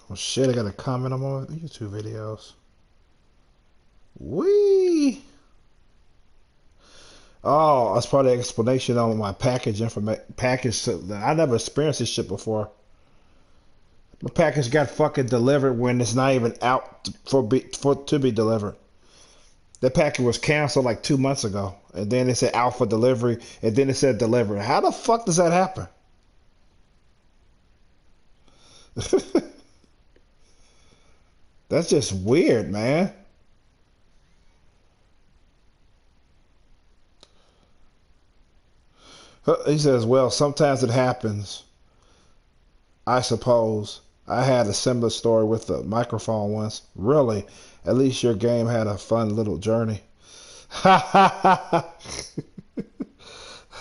Oh shit, I got a comment on my YouTube videos. Wee! Oh, that's part of the explanation on my package information. Package. I never experienced this shit before. My package got fucking delivered when it's not even out for to be delivered. The package was canceled like 2 months ago, and then it said out for delivery, and then it said delivered. How the fuck does that happen? That's just weird, man. He says, well, sometimes it happens. I suppose. I had a similar story with the microphone once. Really? At least your game had a fun little journey. Ha ha ha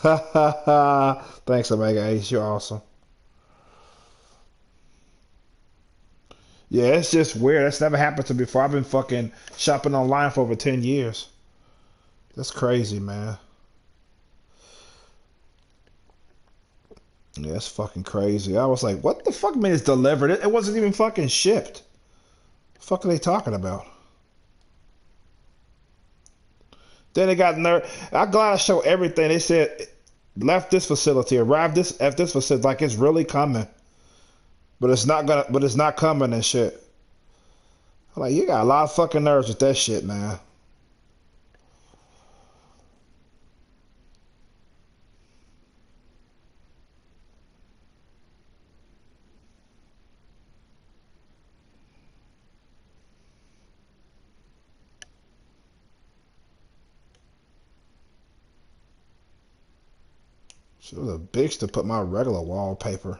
ha ha ha. Thanks, Omega Ace. You're awesome. Yeah, it's just weird. That's never happened to me before. I've been fucking shopping online for over 10 years. That's crazy, man. Yeah, it's fucking crazy. I was like, what the fuck, man, it's delivered? It wasn't even fucking shipped. The fuck are they talking about? Then they got nerve. I'm glad I showed everything. They said left this facility, arrived this at this facility, like it's really coming, but it's not gonna, but it's not coming and shit. I'm like, you got a lot of fucking nerves with that shit, man. She was a bitch to put my regular wallpaper.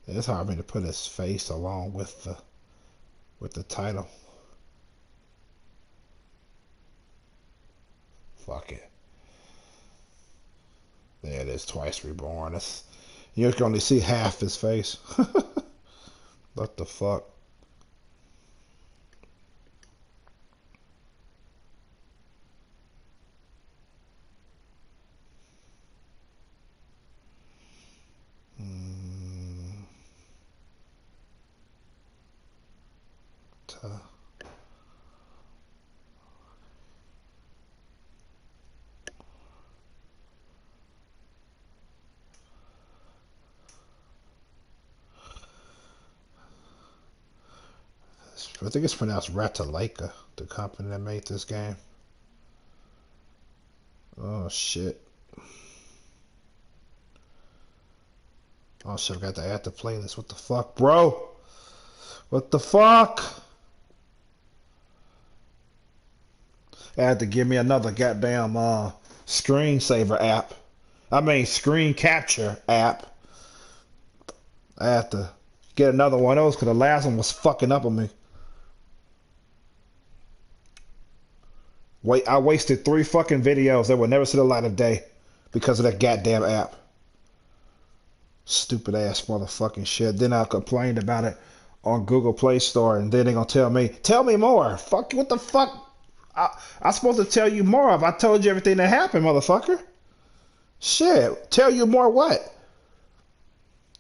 It's hard for me to put his face along with the title. Fuck it. There it is, twice reborn. That's, you can only see half his face. What the fuck? Mm, I think it's pronounced Ratalaika, the company that made this game. Oh shit. Oh shit, I got to add the playlist. What the fuck, bro? What the fuck? I had to give me another goddamn screensaver app. I mean screen capture app. I had to get another one of those because the last one was fucking up on me. Wait, I wasted 3 fucking videos that would never see the light of day because of that goddamn app. Stupid ass motherfucking shit. Then I complained about it on Google Play Store, and then they gonna tell me more. Fuck, what the fuck? I supposed to tell you more if I told you everything that happened, motherfucker. Shit, tell you more what?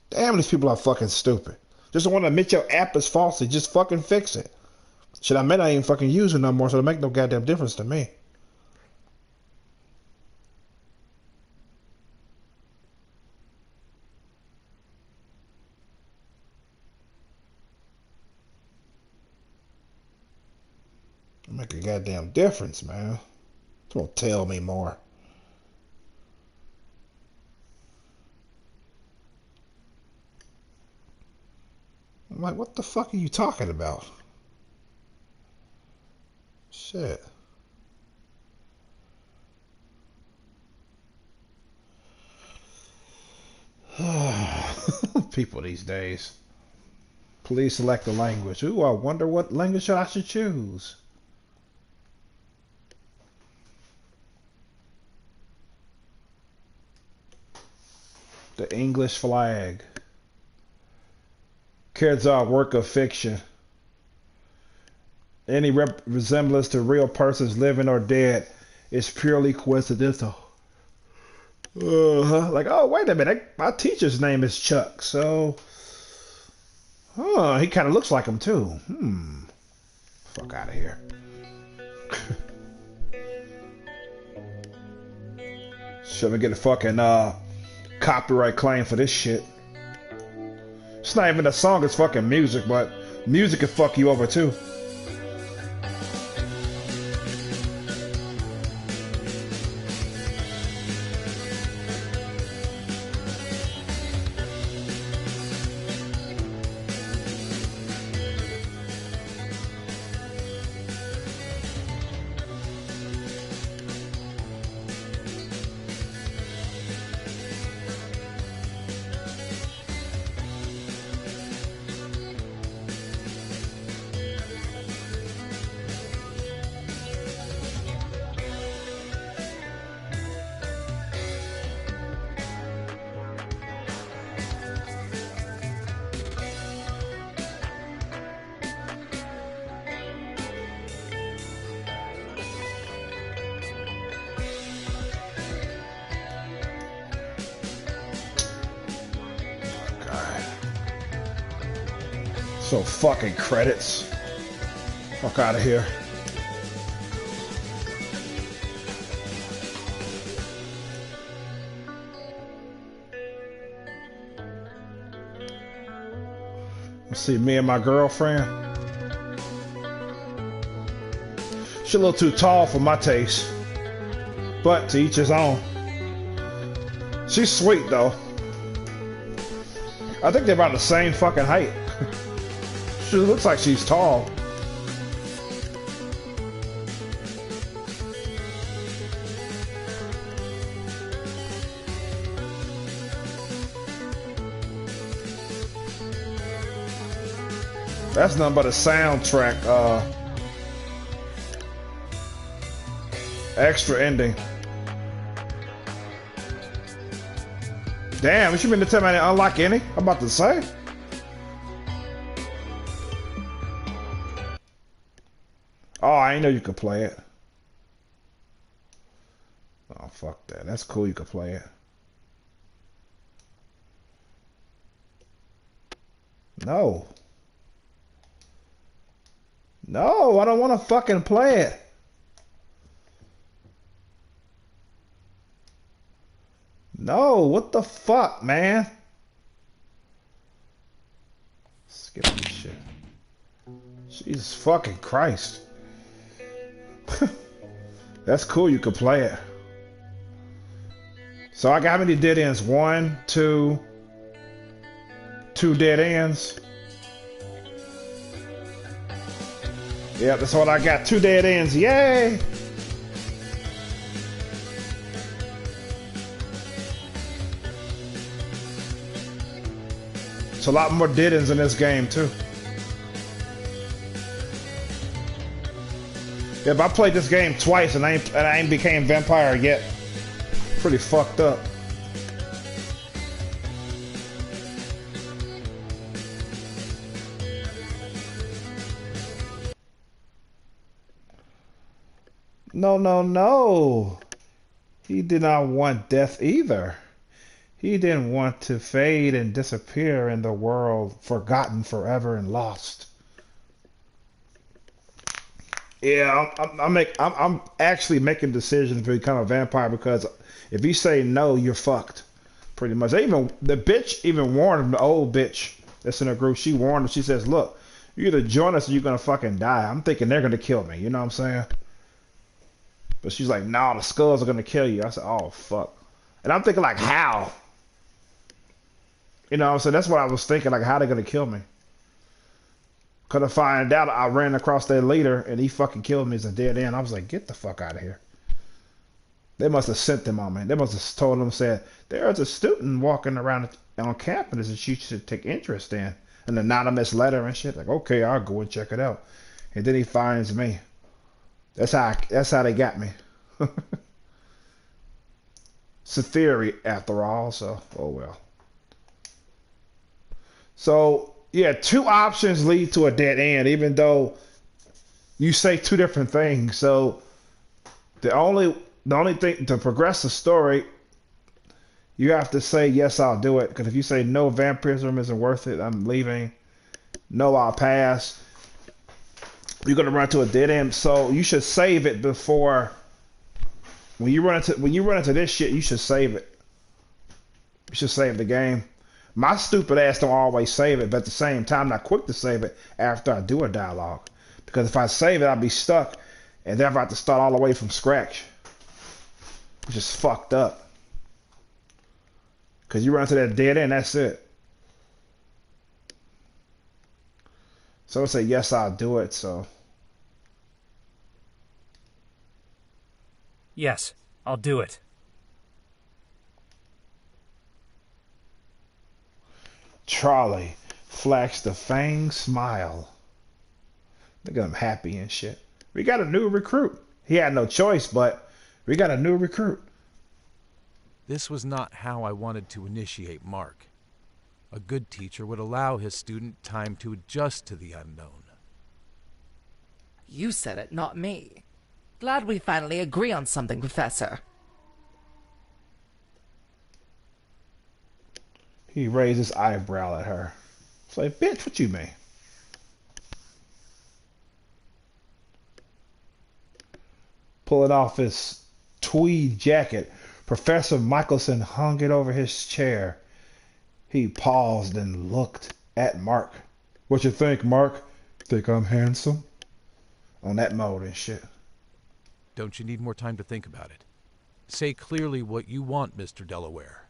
Damn, these people are fucking stupid. Just don't want to admit your app is faulty. Just fucking fix it. Shit, I may not even fucking use it no more, so it make no goddamn difference to me. It make a goddamn difference, man. Don't tell me more. I'm like, what the fuck are you talking about? Shit. People these days. Please select the language. Ooh, I wonder what language I should choose. The English flag. Kids are a work of fiction. Any resemblance to real persons living or dead is purely coincidental. Like, oh, wait a minute. My teacher's name is Chuck, so... he kind of looks like him, too. Fuck out of here. Should we get a fucking copyright claim for this shit? It's not even a song, it's fucking music, but music can fuck you over, too. So fucking credits. Fuck out of here. Let's see, me and my girlfriend. She's a little too tall for my taste. But to each his own. She's sweet though. I think they're about the same fucking height. She looks like she's tall. That's nothing but a soundtrack, extra ending. Damn, what you mean to tell me I didn't unlock any? I'm about to say. Oh, I didn't know you could play it. Oh, fuck that. That's cool, you could play it. No. No, I don't want to fucking play it. No, what the fuck, man? Skip this shit. Jesus fucking Christ. That's cool, you could play it. So I got how many dead ends? 1, 2, 2 dead ends. Yeah, that's what I got. 2 dead ends. Yay! It's a lot more dead ends in this game too. Yeah, but I played this game twice and I ain't became vampire yet. Pretty fucked up. No, no, no. He did not want death either. He didn't want to fade and disappear in the world, forgotten forever and lost. Yeah, I'm actually making decisions to become a vampire because if you say no, you're fucked. Pretty much. The bitch even warned him, the old bitch that's in her group. She warned him. She says, "Look, you either join us or you're gonna fucking die." I'm thinking they're gonna kill me. You know what I'm saying? But she's like, "Nah, the skulls are gonna kill you." I said, "Oh fuck," and I'm thinking like, how? You know what I'm saying? That's what I was thinking, like, how they gonna kill me? Could I find out I ran across their leader and he fucking killed me as a dead end. I was like, get the fuck out of here. They must have sent them on me. They must have told them, said, there's a student walking around on campus that you should take interest in. An anonymous letter and shit. Like, okay, I'll go and check it out. And then he finds me. That's how they got me. It's a theory after all, so oh well. So yeah, two options lead to a dead end, even though you say two different things. So the only the only thing to progress the story, you have to say yes, I'll do it. Because if you say no, vampirism isn't worth it, I'm leaving. No, I'll pass. You're gonna run to a dead end. So you should save it before. When you run into this shit, you should save it. You should save the game. My stupid ass don't always save it, but at the same time, I'm not quick to save it after I do a dialogue. Because if I save it, I'll be stuck, and then I have to start all the way from scratch, which is fucked up. Because you run into that dead end, that's it. So I say yes, I'll do it. So Yes, I'll do it. Charlie flashed a fang smile. Look at him happy and shit. We got a new recruit. He had no choice, but we got a new recruit. This was not how I wanted to initiate Mark. A good teacher would allow his student time to adjust to the unknown. You said it, not me. Glad we finally agree on something, Professor. He raised his eyebrow at her. It's like, bitch, what you mean? Pulling off his tweed jacket, Professor Michelson hung it over his chair. He paused and looked at Mark. What you think, Mark? Think I'm handsome? On that mode and shit. Don't you need more time to think about it? Say clearly what you want, Mr. Delaware.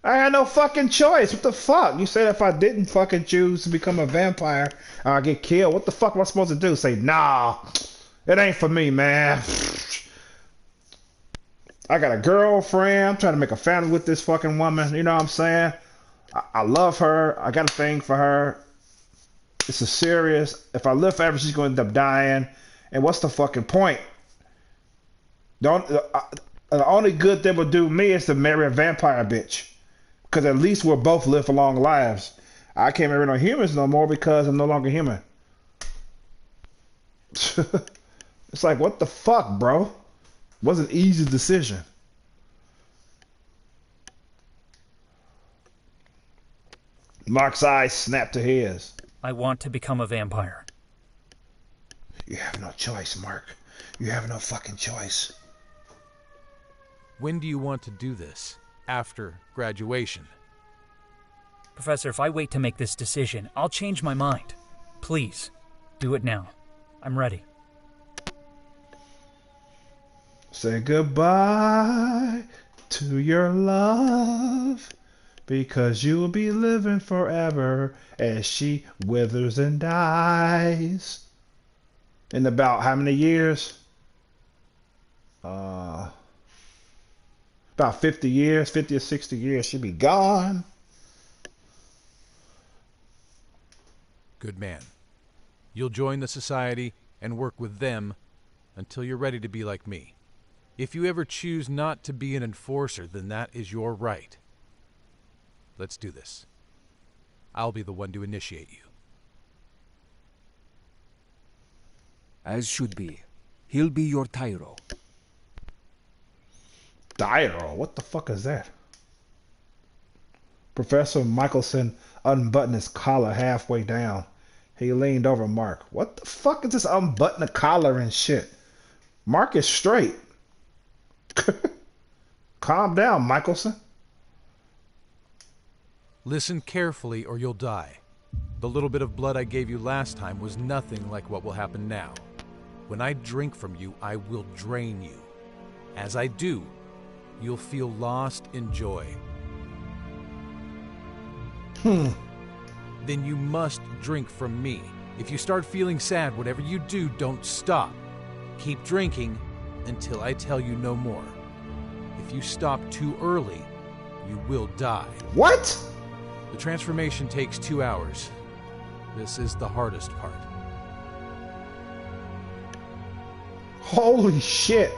I had no fucking choice. What the fuck? You said if I didn't fucking choose to become a vampire, I'd get killed. What the fuck am I supposed to do? Say, nah, it ain't for me, man. I got a girlfriend. I'm trying to make a family with this fucking woman. You know what I'm saying? I love her. I got a thing for her. This is serious. If I live forever, she's going to end up dying. And what's the fucking point? The only good thing would do me is to marry a vampire bitch. Because at least we'll both live for long lives. I can't marry no humans no more because I'm no longer human. It's like, what the fuck, bro? Was an easy decision. Mark's eyes snapped to his. I want to become a vampire. You have no choice, Mark. You have no fucking choice. When do you want to do this? After graduation? Professor, if I wait to make this decision, I'll change my mind. Please, do it now. I'm ready. Say goodbye to your love, because you'll be living forever as she withers and dies. In about how many years? About 50 years, 50 or 60 years, she'll be gone. Good man. You'll join the society and work with them until you're ready to be like me. If you ever choose not to be an enforcer, then that is your right. Let's do this. I'll be the one to initiate you. As should be. He'll be your Tyro. Tyro? What the fuck is that? Professor Michelson unbuttoned his collar halfway down. He leaned over Mark. What the fuck is this unbutton the collar and shit? Mark is straight. Calm down, Michelson. Listen carefully or you'll die. The little bit of blood I gave you last time was nothing like what will happen now. When I drink from you, I will drain you. As I do, you'll feel lost in joy. Then you must drink from me. If you start feeling sad, whatever you do, don't stop. Keep drinking until I tell you no more. If you stop too early, you will die. What? The transformation takes 2 hours. This is the hardest part. Holy shit.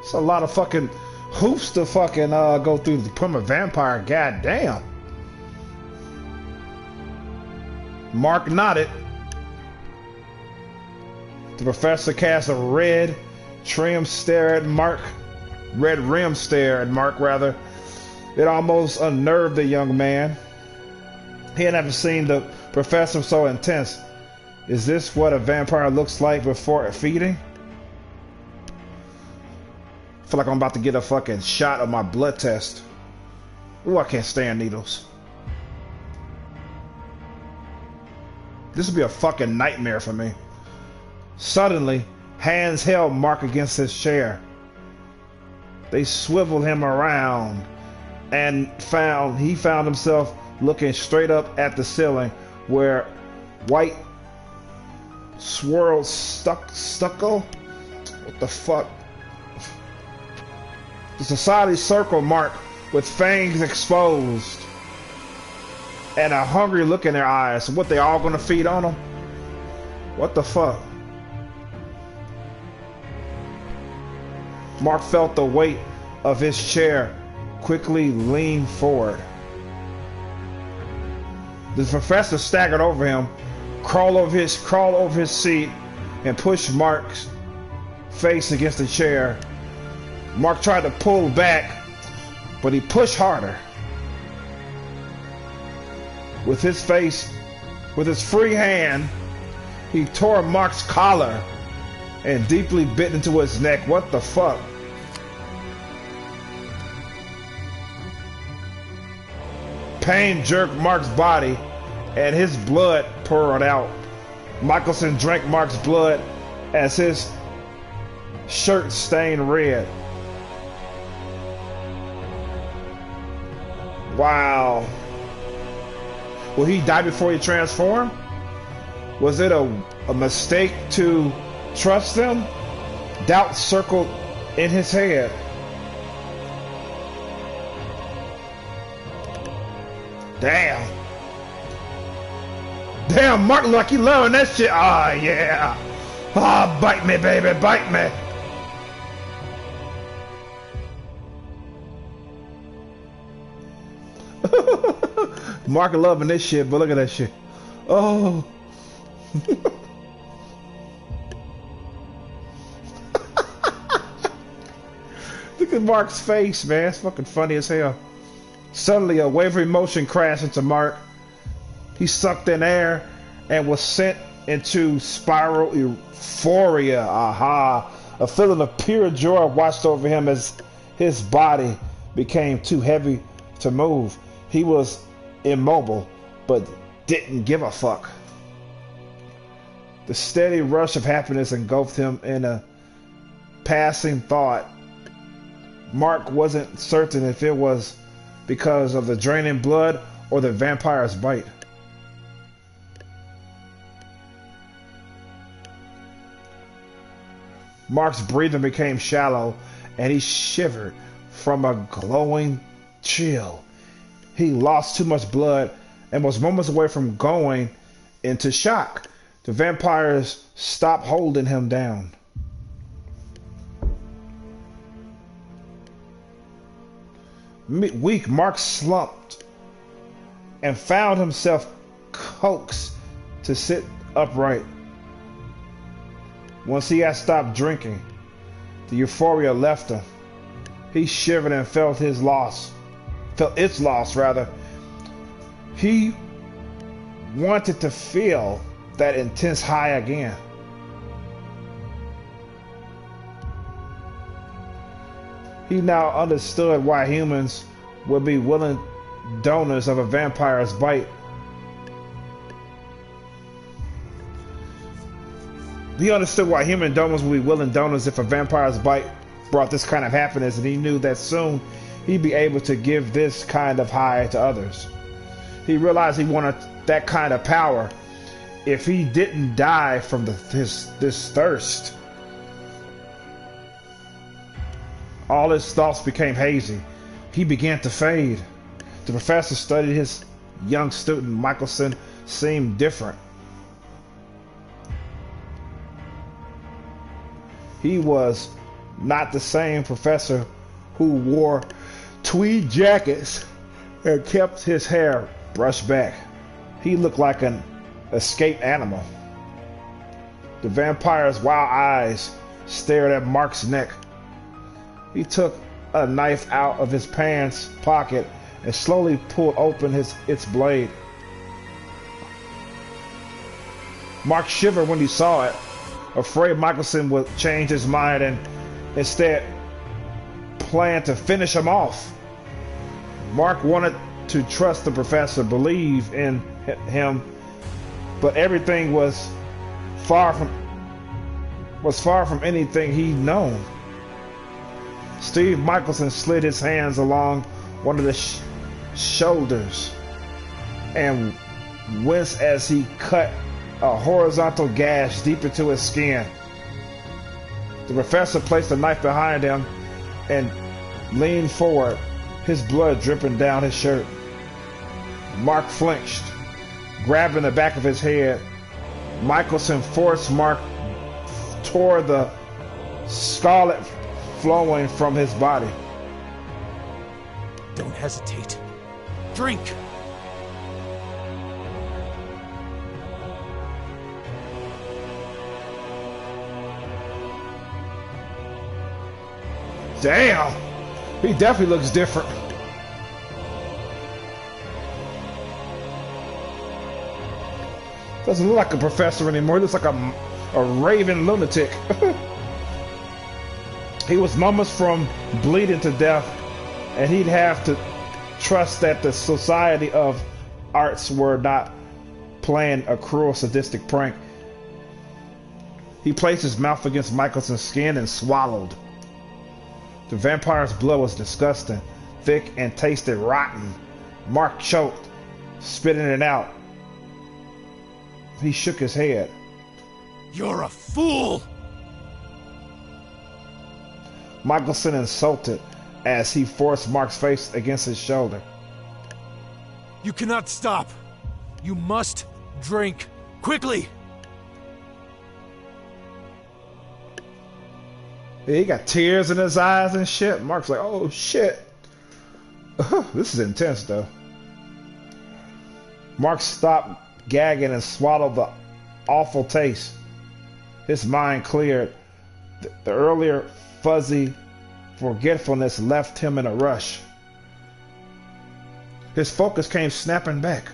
It's a lot of fucking hoops to fucking go through to become a vampire. God damn. Mark nodded. The professor cast a red rim stare at Mark. It almost unnerved the young man. He had never seen the professor so intense. Is this what a vampire looks like before feeding? I feel like I'm about to get a fucking shot of my blood test. Ooh, I can't stand needles. This would be a fucking nightmare for me. Suddenly, hands held Mark against his chair. They swiveled him around and he found himself looking straight up at the ceiling where white swirled stucco? What the fuck? The society circle Mark with fangs exposed and a hungry look in their eyes. What, they all gonna feed on him? What the fuck? Mark felt the weight of his chair quickly lean forward. The professor staggered over him, crawled over his seat, and pushed Mark's face against the chair. Mark tried to pull back, but he pushed harder. With his free hand, he tore Mark's collar and deeply bit into his neck. What the fuck? Pain jerked Mark's body, and his blood poured out. Michelson drank Mark's blood as his shirt stained red. Wow. Will he die before he transformed? Was it a mistake to trust them? Doubt circled in his head. Damn. Damn, Mark look like he loving that shit. Ah, yeah. Ah, bite me, baby, bite me. Mark loving this shit, but look at that shit. Oh. Look at Mark's face, man. It's fucking funny as hell. Suddenly, a wave of emotion crashed into Mark. He sucked in air and was sent into spiral euphoria. Aha. A feeling of pure joy washed over him as his body became too heavy to move. He was immobile, but didn't give a fuck. The steady rush of happiness engulfed him in a passing thought. Mark wasn't certain if it was because of the draining blood or the vampire's bite. Mark's breathing became shallow, and he shivered from a glowing chill. He lost too much blood and was moments away from going into shock. The vampires stopped holding him down. Weak, Mark slumped and found himself coaxed to sit upright. Once he had stopped drinking, the euphoria left him. He shivered and felt its loss. He wanted to feel that intense high again. He now understood why humans would be willing donors of a vampire's bite. He understood why human donors would be willing donors if a vampire's bite brought this kind of happiness, and he knew that soon he'd be able to give this kind of high to others. He realized he wanted that kind of power if he didn't die from this thirst. All his thoughts became hazy. He began to fade. The professor studied his young student. Michelson seemed different. He was Not the same professor who wore tweed jackets and kept his hair brushed back. He looked like an escaped animal. The vampire's wild eyes stared at Mark's neck. He took a knife out of his pants pocket and slowly pulled open its blade. Mark shivered when he saw it, afraid Michelson would change his mind and instead plan to finish him off. Mark wanted to trust the professor, believe in him, but everything was far from anything he'd known. Steve Michelson slid his hands along one of the shoulders and winced as he cut a horizontal gash deep into his skin. The professor placed the knife behind him and leaned forward, his blood dripping down his shirt. Mark flinched, grabbing the back of his head. Michelson forced Mark toward the scarlet flowing from his body. Don't hesitate. Drink! Damn! He definitely looks different. Doesn't look like a professor anymore. He looks like a raving lunatic. He was moments from bleeding to death, and he'd have to trust that the Society of Arts were not playing a cruel, sadistic prank. He placed his mouth against Michelson's skin and swallowed. The vampire's blood was disgusting, thick, and tasted rotten. Mark choked, spitting it out. He shook his head. You're a fool! Michelson insulted as he forced Mark's face against his shoulder. You cannot stop. You must drink. Quickly! He got tears in his eyes and shit. Mark's like, oh shit. This is intense though. Mark stopped gagging and swallowed the awful taste. His mind cleared. The earlier fuzzy forgetfulness left him in a rush. His focus came snapping back.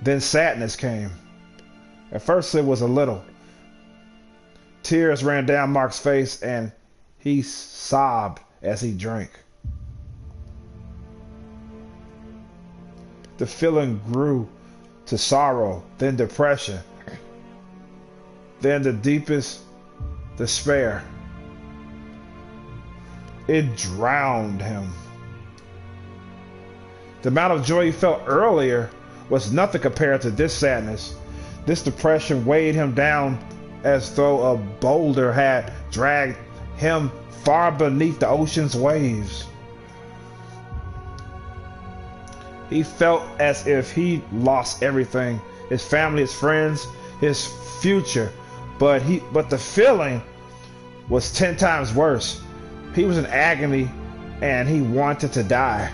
Then sadness came. At first it was a little. Tears ran down Mark's face and he sobbed as he drank. The feeling grew to sorrow, then depression, then the deepest despair. It drowned him. The amount of joy he felt earlier was nothing compared to this sadness. This depression weighed him down as though a boulder had dragged him far beneath the ocean's waves. He felt as if he lost everything, his family, his friends, his future, but the feeling was 10 times worse. He was in agony and he wanted to die.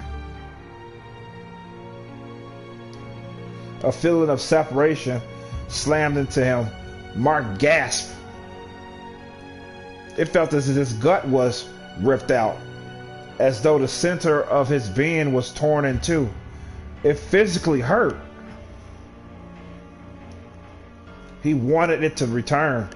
A feeling of separation slammed into him. Mark gasped. It felt as if his gut was ripped out, as though the center of his being was torn in two. It physically hurt. He wanted it to return,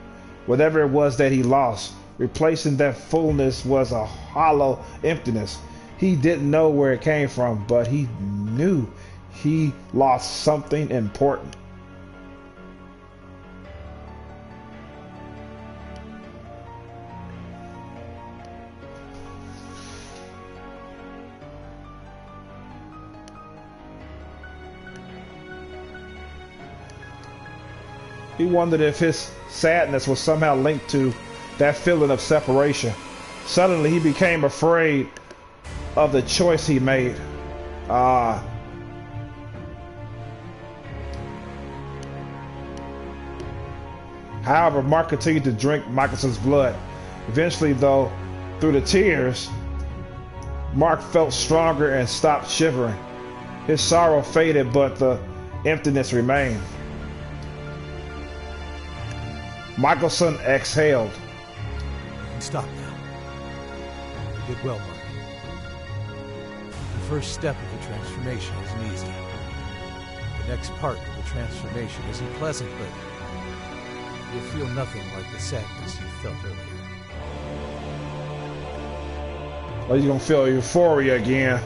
whatever it was that he lost. Replacing that fullness was a hollow emptiness. He didn't know where it came from, but he knew he lost something important. He wondered if his sadness was somehow linked to that feeling of separation. Suddenly he became afraid of the choice he made. However, Mark continued to drink Michelson's blood. Eventually, though, through the tears, Mark felt stronger and stopped shivering. His sorrow faded, but the emptiness remained. Michelson exhaled. You can stop now. You did well, Mark. The first step of the transformation isn't easy. The next part of the transformation isn't pleasant, but you'll feel nothing like the sadness you felt earlier. Or you're gonna feel euphoria again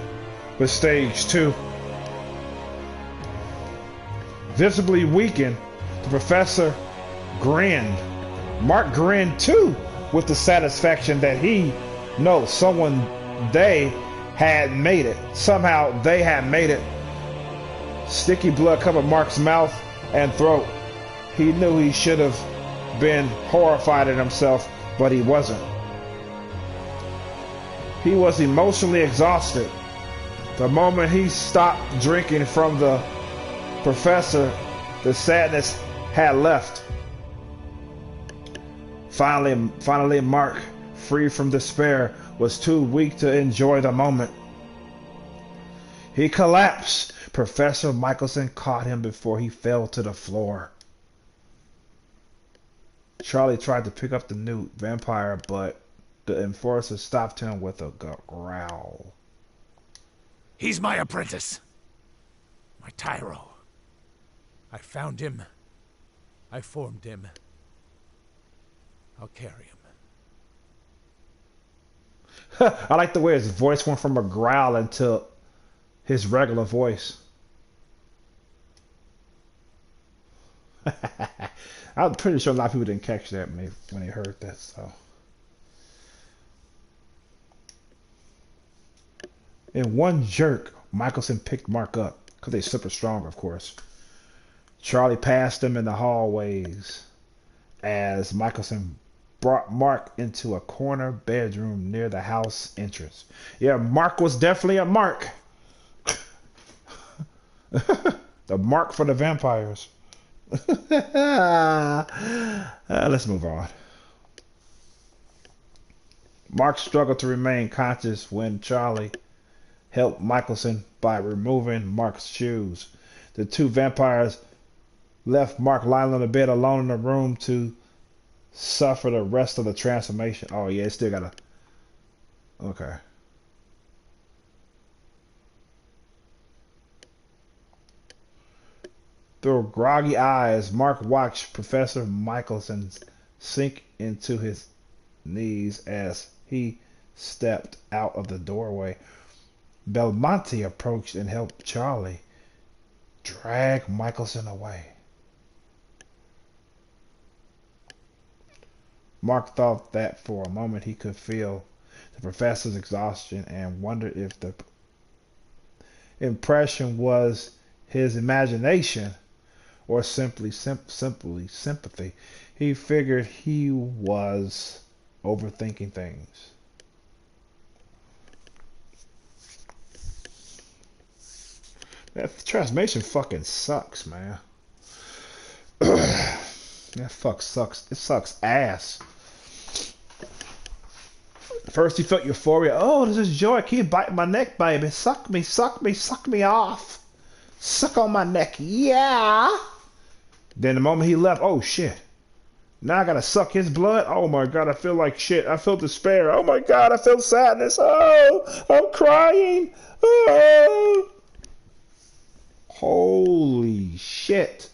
with stage 2. Visibly weakened, the professor grinned. Mark grinned too, with the satisfaction that he knows they had made it. Somehow they had made it. Sticky blood covered Mark's mouth and throat. He knew he should have been horrified at himself, but he wasn't. He was emotionally exhausted. The moment he stopped drinking from the professor, the sadness had left. Finally, Mark, free from despair, was too weak to enjoy the moment. He collapsed. Professor Michelson caught him before he fell to the floor. Charlie tried to pick up the new vampire, but the enforcer stopped him with a growl. He's my apprentice. My tyro. I found him. I formed him. I'll carry him. I like the way his voice went from a growl into his regular voice. I'm pretty sure a lot of people didn't catch that when they heard that. So, in one jerk, Michelson picked Mark up because they're super strong, of course. Charlie passed him in the hallways as Michelson brought Mark into a corner bedroom near the house entrance. Yeah, Mark was definitely a Mark. The Mark for the vampires. Let's move on. Mark struggled to remain conscious when Charlie helped Michelson by removing Mark's shoes. The two vampires left Mark lying on the bed alone in the room to suffer the rest of the transformation. Oh yeah, it still gotta. Okay. Through groggy eyes, Mark watched Professor Michelson sink into his knees as he stepped out of the doorway. Belmonte approached and helped Charlie drag Michelson away. Mark thought that for a moment he could feel the professor's exhaustion and wondered if the impression was his imagination or simply sympathy. He figured he was overthinking things. That transformation fucking sucks, man. That fuck sucks. It sucks ass. First he felt euphoria. Oh, this is joy. Keep biting my neck, baby. Suck me, suck me, suck me off. Suck on my neck. Yeah. Then the moment he left, oh shit. Now I gotta suck his blood. Oh my god, I feel like shit. I feel despair. Oh my god, I feel sadness. Oh, I'm crying. Oh. Holy shit.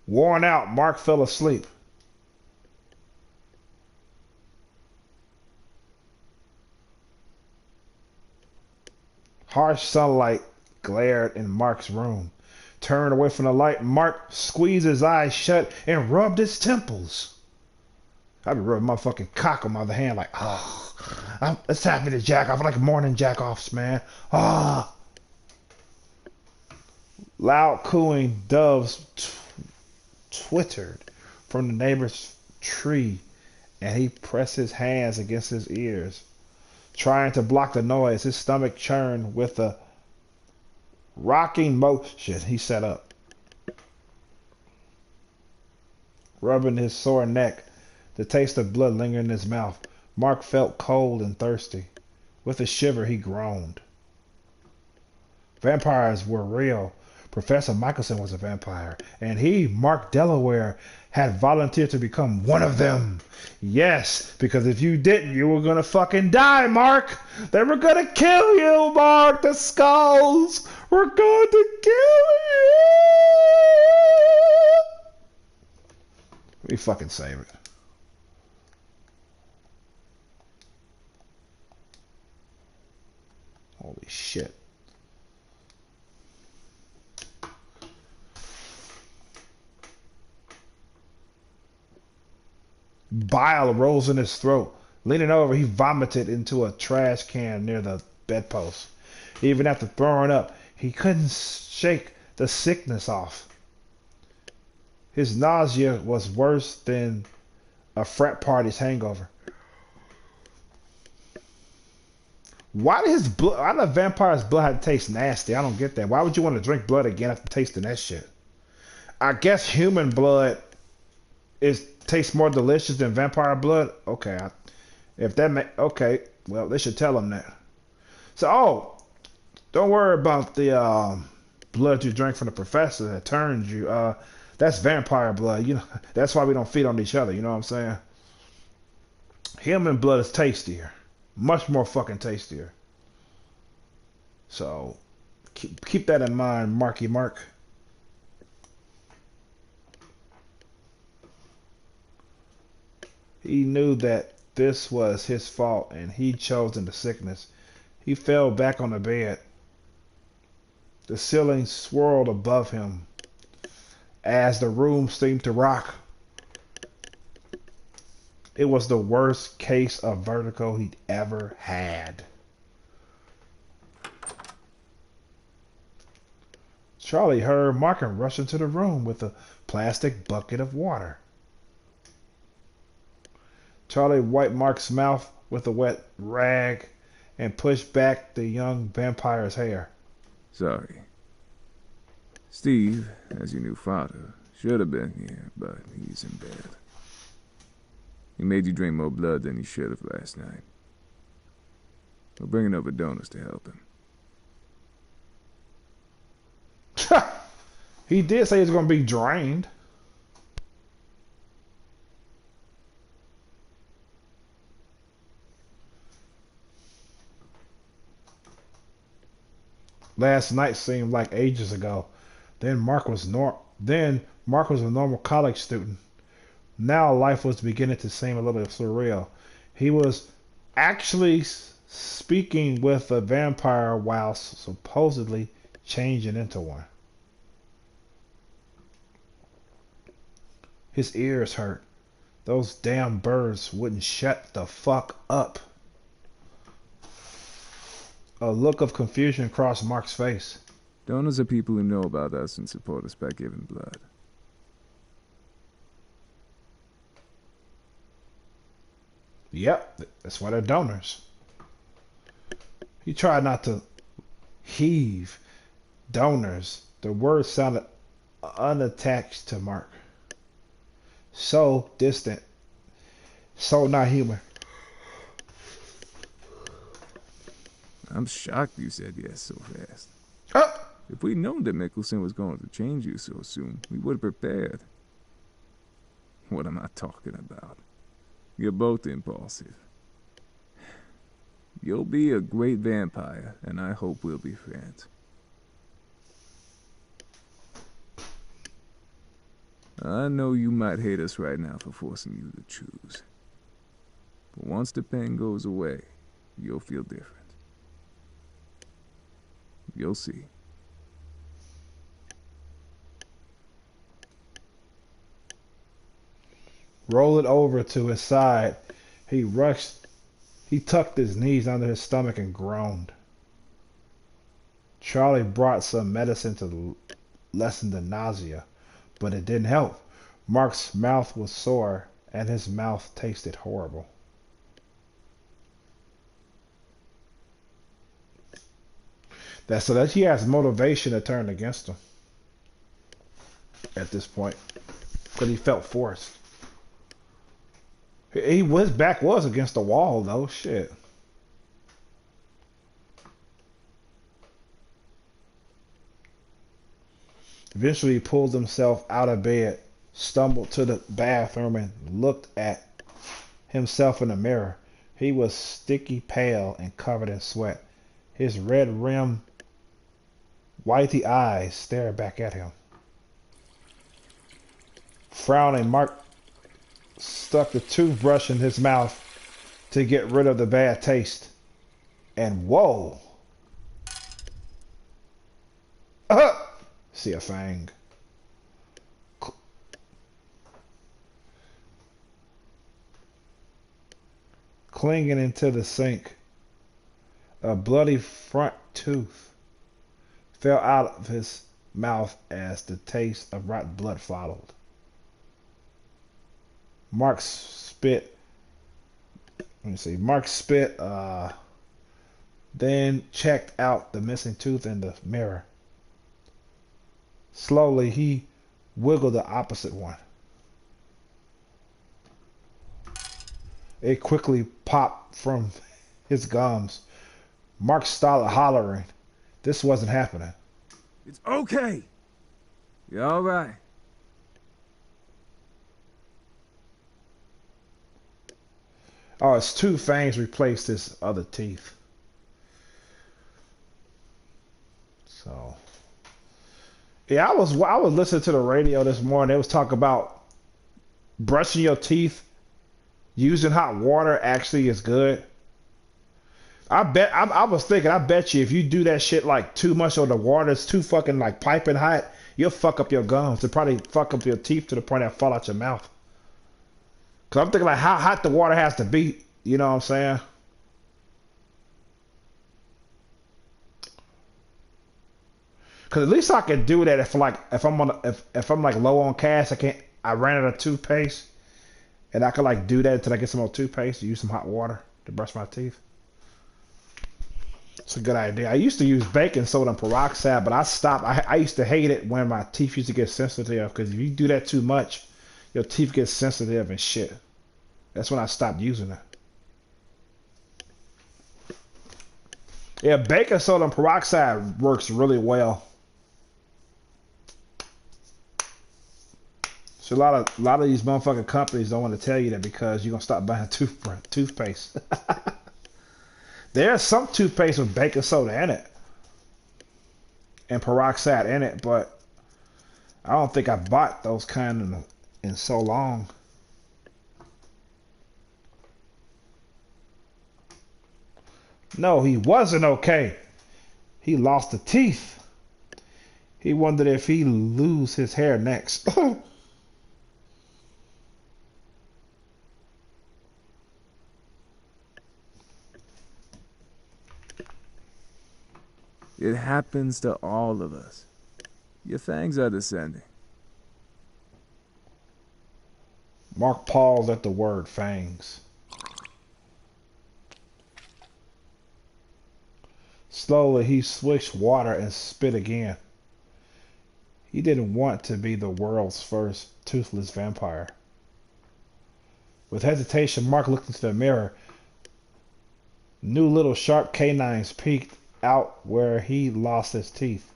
Worn out, Mark fell asleep. Harsh sunlight glared in Mark's room. Turned away from the light, Mark squeezed his eyes shut and rubbed his temples. I'd be rubbing my fucking cock on my other hand like, oh, it's time for me to jack off. I like morning jack-offs, man. Ah. Loud cooing doves twittered from the neighbor's tree, and he pressed his hands against his ears, trying to block the noise. His stomach churned with a rocking motion. He sat up, rubbing his sore neck. The taste of blood lingered in his mouth. Mark felt cold and thirsty. With a shiver, he groaned. Vampires were real. Professor Michelson was a vampire, and he, Mark Delaware, had volunteered to become one of them. Yes, because if you didn't, you were gonna fucking die, Mark. They were gonna kill you, Mark. The skulls were going to kill you. Let me fucking save it. Holy shit. Bile rose in his throat. Leaning over, he vomited into a trash can near the bedpost. Even after throwing up, he couldn't shake the sickness off. His nausea was worse than a frat party's hangover. Why did a vampire's blood have to taste nasty? I don't get that. Why would you want to drink blood again after tasting that shit? I guess human blood tastes more delicious than vampire blood. Okay, okay, well they should tell him that. So, don't worry about the blood you drank from the professor that turned you. That's vampire blood. You know, that's why we don't feed on each other. You know what I'm saying? Human blood is tastier, much more fucking tastier. So, keep that in mind, Marky Mark. He knew that this was his fault, and he'd chosen the sickness. He fell back on the bed. The ceiling swirled above him as the room seemed to rock. It was the worst case of vertigo he'd ever had. Charlie heard Markin rush into the room with a plastic bucket of water. Charlie wiped Mark's mouth with a wet rag and pushed back the young vampire's hair. Sorry. Steve, as your new father, should have been here, but he's in bed. He made you drink more blood than you should have last night. We're bringing over donors to help him. He did say he's going to be drained. Last night seemed like ages ago. Then Mark was a normal college student. Now life was beginning to seem a little surreal. He was actually speaking with a vampire while supposedly changing into one. His ears hurt. Those damn birds wouldn't shut the fuck up. A look of confusion crossed Mark's face. Donors are people who know about us and support us by giving blood. Yep, that's why they're donors. He tried not to heave. Donors. The word sounded unattached to Mark. So distant. So not human. I'm shocked you said yes so fast. Uh, If we'd known that Mickelson was going to change you so soon, we would have prepared. What am I talking about? You're both impulsive. You'll be a great vampire, and I hope we'll be friends. I know you might hate us right now for forcing you to choose. But once the pain goes away, you'll feel different. You'll see. Rolling over to his side, he tucked his knees under his stomach and groaned. Charlie brought some medicine to lessen the nausea, but it didn't help. Mark's mouth was sore, and his mouth tasted horrible. So that he has motivation to turn against him at this point, because he felt forced. His back was against the wall though. Shit. Eventually, he pulled himself out of bed, stumbled to the bathroom, and looked at himself in the mirror. He was sticky pale and covered in sweat. His red-rimmed, whitey eyes stared back at him. Frowning, Mark stuck the toothbrush in his mouth to get rid of the bad taste. And whoa! See a fang. Clinging into the sink. A bloody front tooth fell out of his mouth as the taste of rotten blood followed. Mark spit. Let me see. Mark spit, then checked out the missing tooth in the mirror. Slowly, he wiggled the opposite one. It quickly popped from his gums. Mark started hollering. This wasn't happening. It's okay. You're all right. Oh, his two fangs replaced his other teeth. So, yeah, I was listening to the radio this morning. They was talking about brushing your teeth using hot water actually is good. I was thinking, I bet you if you do that shit like too much or the water's too fucking like piping hot, you'll fuck up your gums. It'll probably fuck up your teeth to the point that fall out your mouth. Cause I'm thinking like how hot the water has to be. You know what I'm saying? Cause at least I can do that if I'm like low on cash, I ran out of toothpaste, and I could like do that until I get some more toothpaste. Use some hot water to brush my teeth. It's a good idea. I used to use baking soda and peroxide, but I stopped. I used to hate it when my teeth used to get sensitive because if you do that too much, your teeth get sensitive and shit. That's when I stopped using it. Yeah, baking soda and peroxide works really well. So a lot of these motherfucking companies don't want to tell you that because you're gonna stop buying toothpaste. There's some toothpaste with baking soda in it and peroxide in it, but I don't think I bought those kind in so long. No, he wasn't okay. He lost the teeth. He wondered if he'd lose his hair next. It happens to all of us. Your fangs are descending. Mark paused at the word fangs. Slowly, he swished water and spit again. He didn't want to be the world's first toothless vampire. With hesitation, Mark looked into the mirror. New little sharp canines peeked out where he lost his teeth.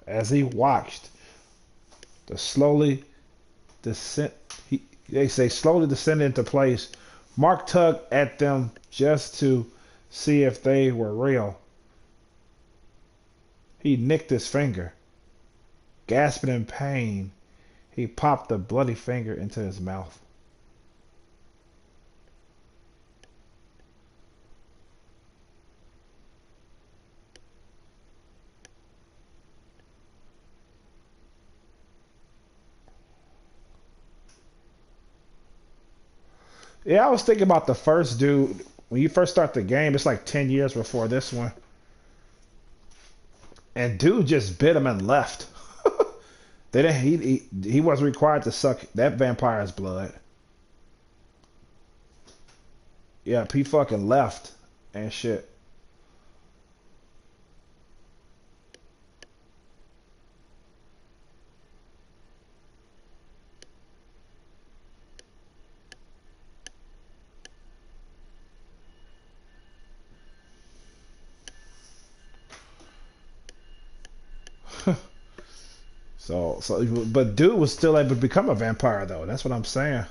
As he watched the slowly descent, they say slowly descend into place, Mark tugged at them just to see if they were real. He nicked his finger. Gasping in pain, he popped the bloody finger into his mouth. Yeah, I was thinking about the first dude. When you first start the game, it's like 10 years before this one. And dude just bit him and left. They didn't, he wasn't required to suck that vampire's blood. Yeah, he fucking left and shit. But dude was still able to become a vampire though. That's what I'm saying.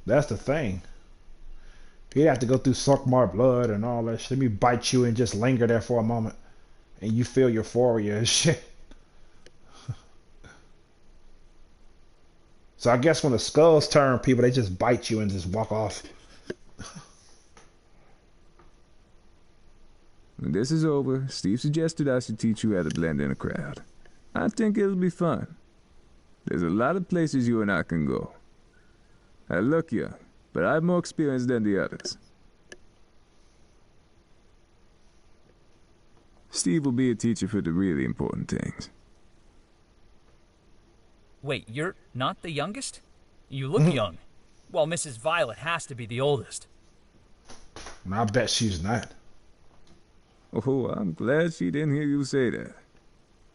That's the thing. He'd have to go through suck my blood and all that shit. Let me bite you and just linger there for a moment, and you feel euphoria and shit. So I guess when the skulls turn people, they just bite you and just walk off. When this is over, Steve suggested I should teach you how to blend in a crowd. I think it'll be fun. There's a lot of places you and I can go. I look young, but I have more experience than the others. Steve will be a teacher for the really important things. Wait, you're not the youngest? You look young. Well, Mrs. Violet has to be the oldest. And I bet she's not. Oh, I'm glad she didn't hear you say that.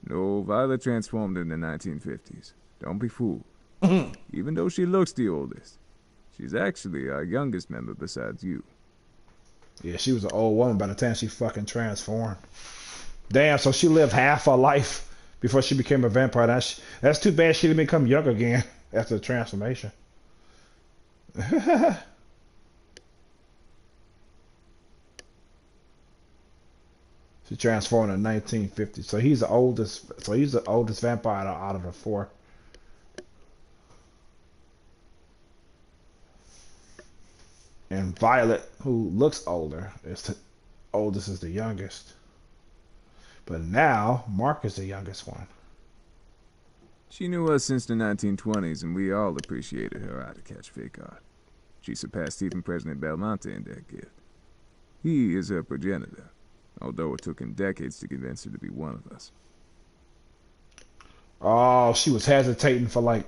No, Violet transformed in the 1950s. Don't be fooled. Even though she looks the oldest, she's actually our youngest member besides you. Yeah, she was an old woman by the time she fucking transformed. Damn, so she lived half her life before she became a vampire. That's too bad she didn't become young again after the transformation. She transformed in 1950. So he's the oldest. So he's the oldest vampire out of the four. And Violet, who looks older, is the oldest, is the youngest. But now Mark is the youngest one. She knew us since the 1920s, and we all appreciated her eye to catch fake art. She surpassed even President Belmonte in that gift. He is her progenitor, although it took him decades to convince her to be one of us. Oh, she was hesitating for like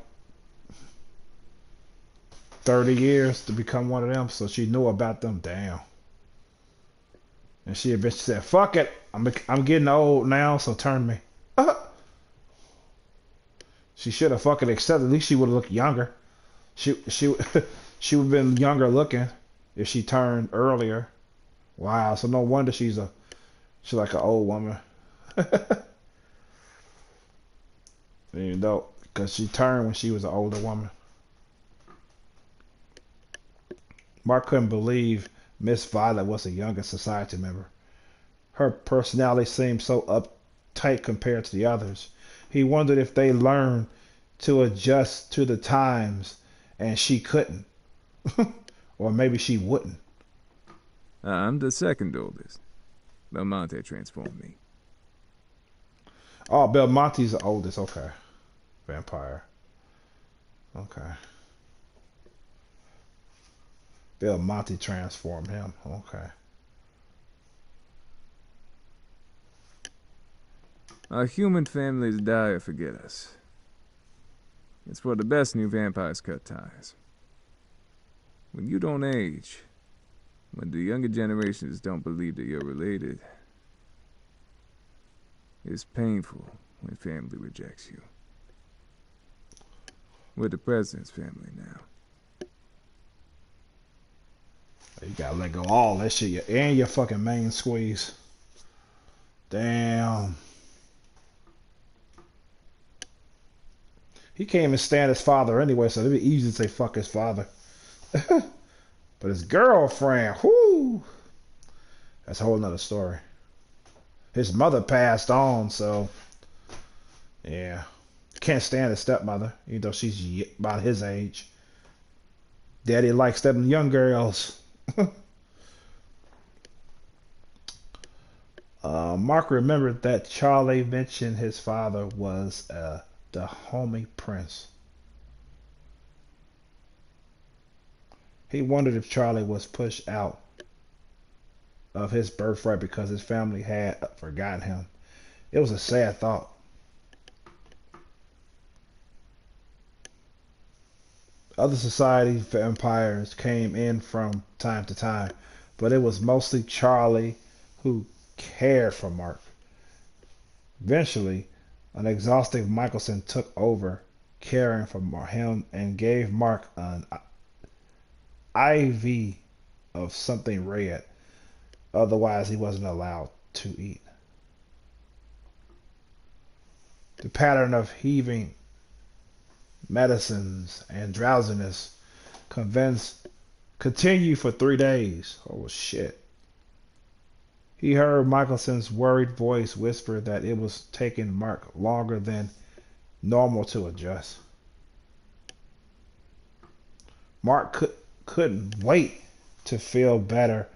30 years to become one of them, so she knew about them. Damn. And she eventually said, fuck it, I'm getting old now, so turn me. She should have fucking accepted. At least she would have looked younger. She she would have been younger looking if she turned earlier. Wow, so no wonder she's like an old woman. You know, because she turned when she was an older woman. Mark couldn't believe Miss Violet was a younger society member. Her personality seemed so uptight compared to the others. He wondered if they learned to adjust to the times and she couldn't. Or maybe she wouldn't. I'm the second oldest. Belmonte transformed me. Oh, Belmonte's the oldest. Okay. Vampire. Okay. Belmonte transformed him. Okay. Our human families die or forget us. It's for the best new vampires cut ties. When you don't age, when the younger generations don't believe that you're related, it's painful when family rejects you. We're the president's family now. You gotta let go of all that shit. And your fucking main squeeze. Damn. He can't even stand his father anyway, so it'd be easy to say fuck his father. But his girlfriend, whoo, that's a whole nother story. His mother passed on, so yeah. Can't stand his stepmother, even though she's about his age. Daddy likes them young girls. Mark remembered that Charlie mentioned his father was the homie prince. He wondered if Charlie was pushed out of his birthright because his family had forgotten him. It was a sad thought. Other society vampires came in from time to time, but it was mostly Charlie who cared for Mark. Eventually, an exhausted Michelson took over caring for him and gave Mark an IV of something red. Otherwise, he wasn't allowed to eat. The pattern of heaving medicines and drowsiness continued for 3 days. Oh shit. He heard Michelson's worried voice whisper that it was taking Mark longer than normal to adjust. Mark couldn't wait to feel better,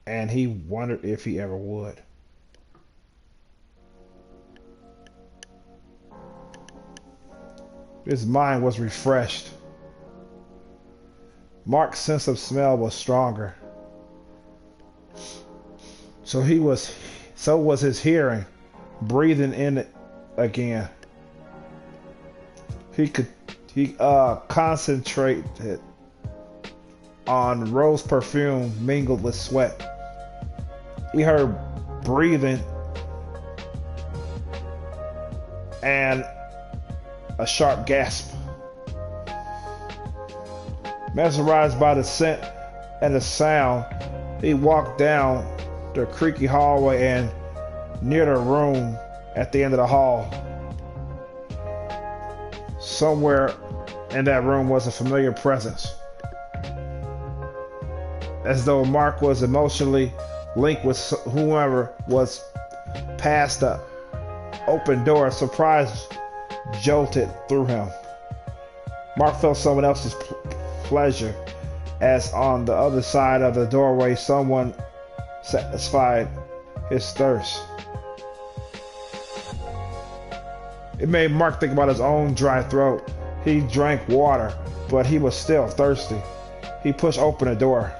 and he wondered if he ever would. His mind was refreshed. Mark's sense of smell was stronger. So was his hearing, breathing in it again. He concentrated on rose perfume mingled with sweat. He heard breathing and a sharp gasp. Mesmerized by the scent and the sound, he walked down the creaky hallway and near the room at the end of the hall. Somewhere in that room was a familiar presence. As though Mark was emotionally linked with whoever was past the open door, surprise jolted through him. Mark felt someone else's pleasure as on the other side of the doorway someone satisfied his thirst. It made Mark think about his own dry throat. He drank water, but he was still thirsty. He pushed open the door.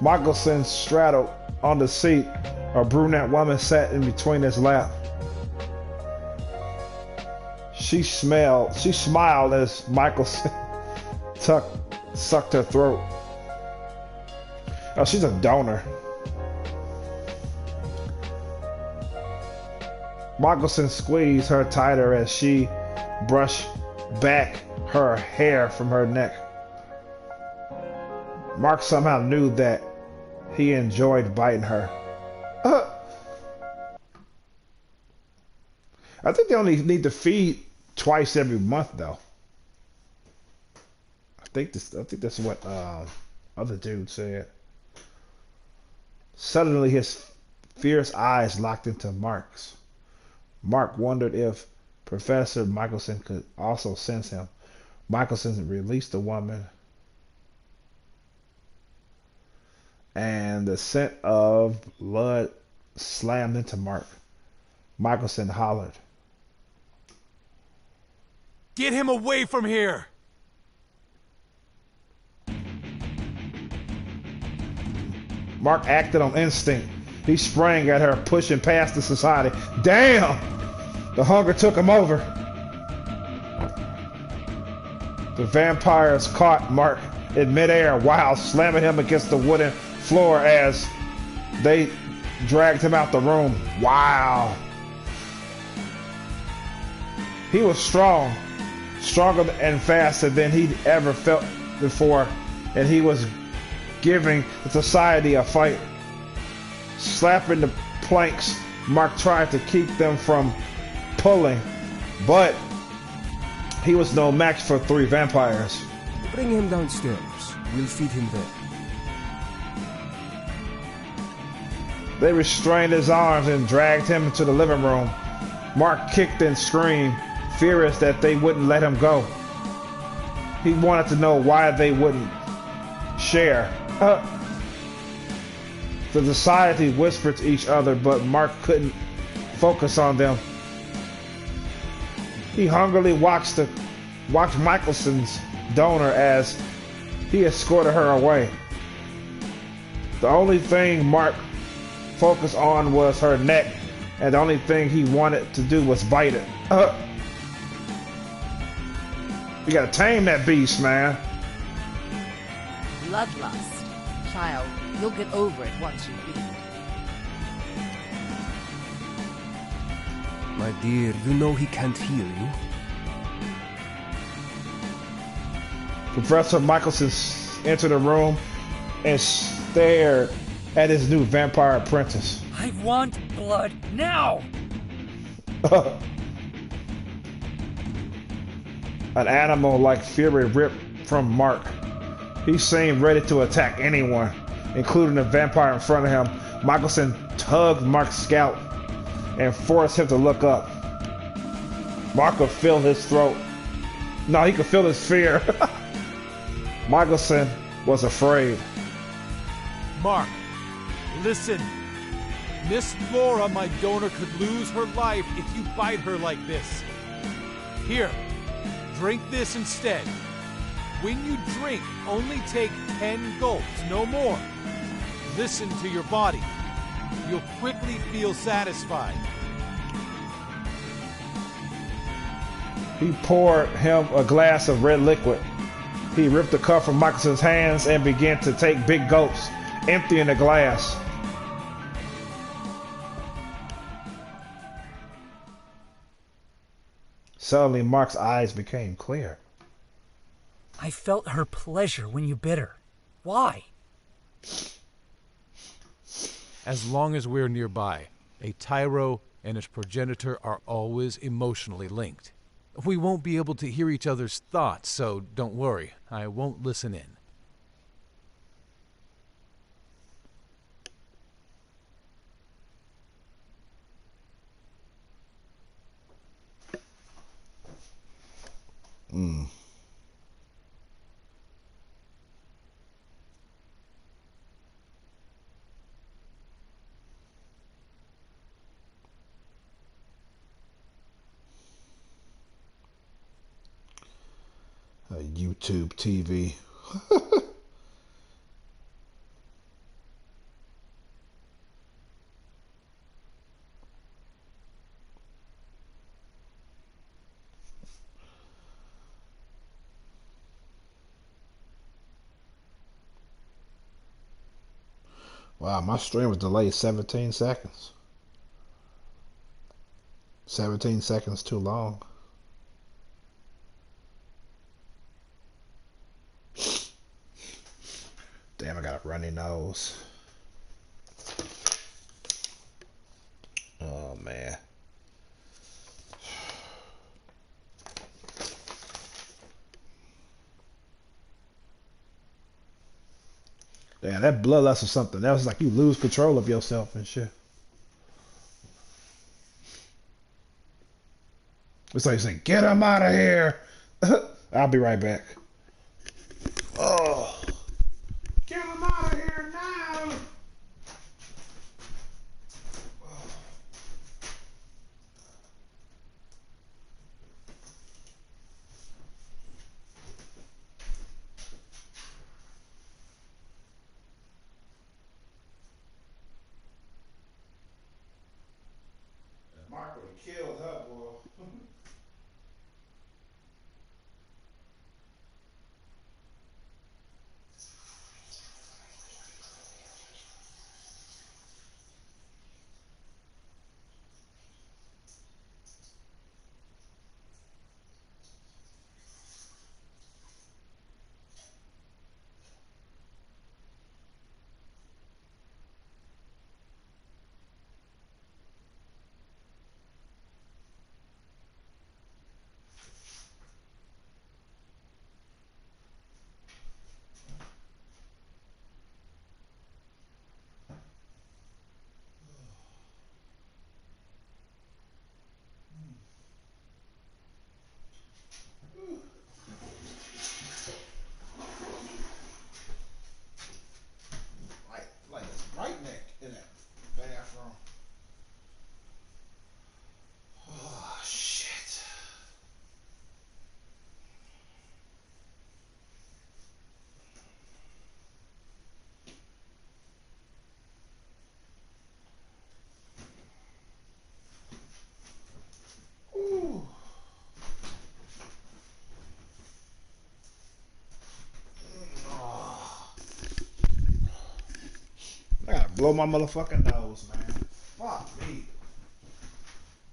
Michelson straddled on the seat. A brunette woman sat in between his lap. She smiled as Michelson sucked her throat. Oh, she's a donor. Michelson squeezed her tighter as she brushed back her hair from her neck. Mark somehow knew that he enjoyed biting her. I think they only need to feed twice every month, though. I think that's what other dude said. Suddenly, his fierce eyes locked into Mark's. Mark wondered if Professor Michelson could also sense him. Michelson released the woman, and the scent of blood slammed into Mark. Michelson hollered. Get him away from here! Mark acted on instinct. He sprang at her, pushing past the society. Damn! The hunger took him over. The vampires caught Mark in midair while slamming him against the wooden floor as they dragged him out the room. Wow. He was strong, stronger and faster than he'd ever felt before, and he was giving the society a fight. Slapping the planks, Mark tried to keep them from pulling, but he was no match for 3 vampires. Bring him downstairs. We'll feed him there. They restrained his arms and dragged him into the living room. Mark kicked and screamed, furious that they wouldn't let him go. He wanted to know why they wouldn't share. The society whispered to each other, but Mark couldn't focus on them. He hungrily watched Michelson's donor as he escorted her away. The only thing Mark focused on was her neck, and the only thing he wanted to do was bite it. You gotta tame that beast, man. Bloodlust. Child, you'll get over it once you bleed. My dear, you know he can't heal you. Professor Michelson entered the room and stared at his new vampire apprentice. I want blood now! An animal-like fury ripped from Mark. He seemed ready to attack anyone, including the vampire in front of him. Michelson tugged Mark's scalp and forced him to look up. Mark could feel his throat. No, he could feel his fear. Michelson was afraid. Mark, listen. Miss Flora, my donor, could lose her life if you bite her like this. Here, drink this instead. When you drink, only take 10 gulps, no more. Listen to your body. You'll quickly feel satisfied. He poured him a glass of red liquid. He ripped the cup from Michelson's hands and began to take big gulps, emptying the glass. Suddenly, Mark's eyes became clear. I felt her pleasure when you bit her. Why? As long as we're nearby, a tyro and his progenitor are always emotionally linked. We won't be able to hear each other's thoughts, so don't worry. I won't listen in. YouTube TV. Wow, my stream was delayed 17 seconds. 17 seconds too long. Damn, I got a runny nose. Oh, man. Damn, that bloodlust was something else. Like you lose control of yourself and shit. It's like you say, get him out of here. I'll be right back. Oh. Get him out of here now. Mark would have killed her, boy. Like it's breakneck in that bathroom. Oh shit. Ooh. I gotta blow my motherfucking nose, man. Fuck me.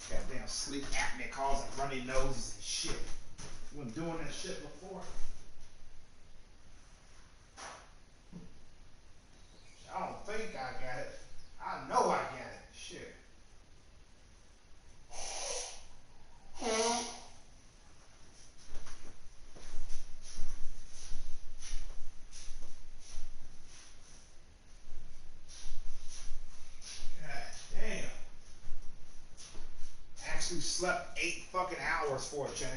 Goddamn sleep apnea causing runny noses and shit. Wasn't doing that shit before. I don't think I got it. I know I got it. Shit. God damn. Actually slept 8 fucking hours for a change.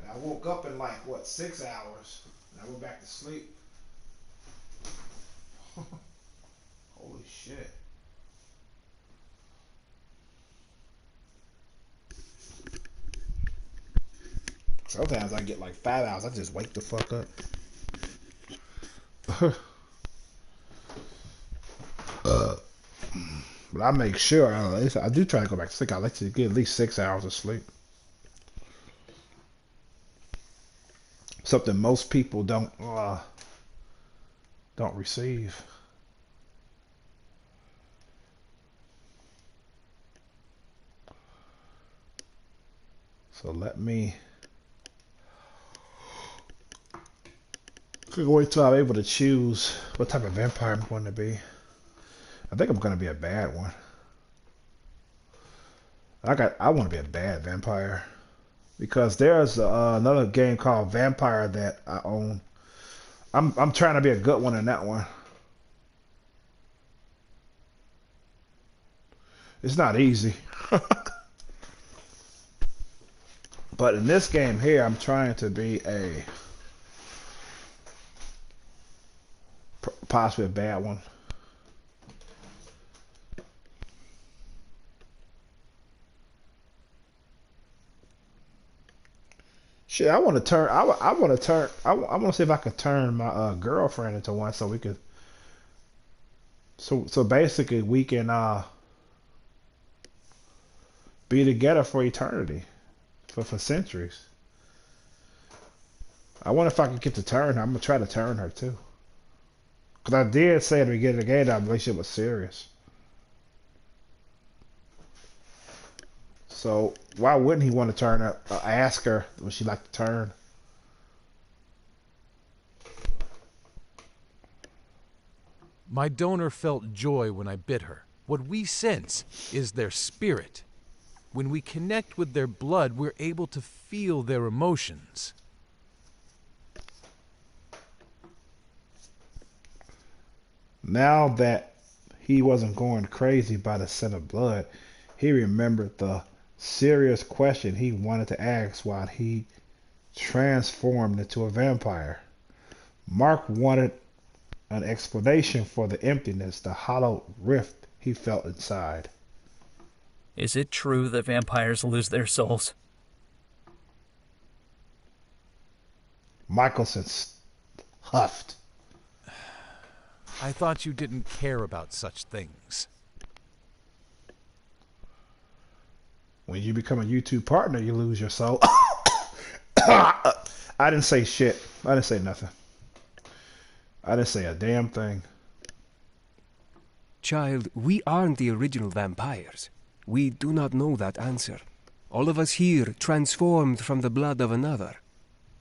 And I woke up in like, what, 6 hours. And I went back to sleep. Holy shit. Sometimes I get like 5 hours. I just wake the fuck up. But I make sure I do try to go back to sleep. I like to get at least 6 hours of sleep. Something most people don't receive. So let me. Could wait till I'm able to choose what type of vampire I'm going to be. I think I'm going to be a bad one. I want to be a bad vampire because there's another game called Vampire that I own. I'm trying to be a good one in that one. It's not easy. But in this game here, I'm trying to be possibly a bad one. Shit, I want to turn. I want to turn. I want to see if I could turn my girlfriend into one, so we could. So basically, we can be together for eternity, for centuries. I wonder if I could get to turn her. I'm gonna try to turn her too. Cause I did say at the beginning of the game that our relationship was serious. So why wouldn't he want to turn her? Ask her would she like to turn? My donor felt joy when I bit her. What we sense is their spirit. When we connect with their blood, we're able to feel their emotions. Now that he wasn't going crazy by the scent of blood, he remembered the serious question he wanted to ask while he transformed into a vampire. Mark wanted an explanation for the emptiness, the hollow rift he felt inside. Is it true that vampires lose their souls? Michelson huffed. I thought you didn't care about such things. When you become a YouTube partner, you lose your soul. I didn't say shit. I didn't say nothing. I didn't say a damn thing. Child, we aren't the original vampires. We do not know that answer. All of us here transformed from the blood of another.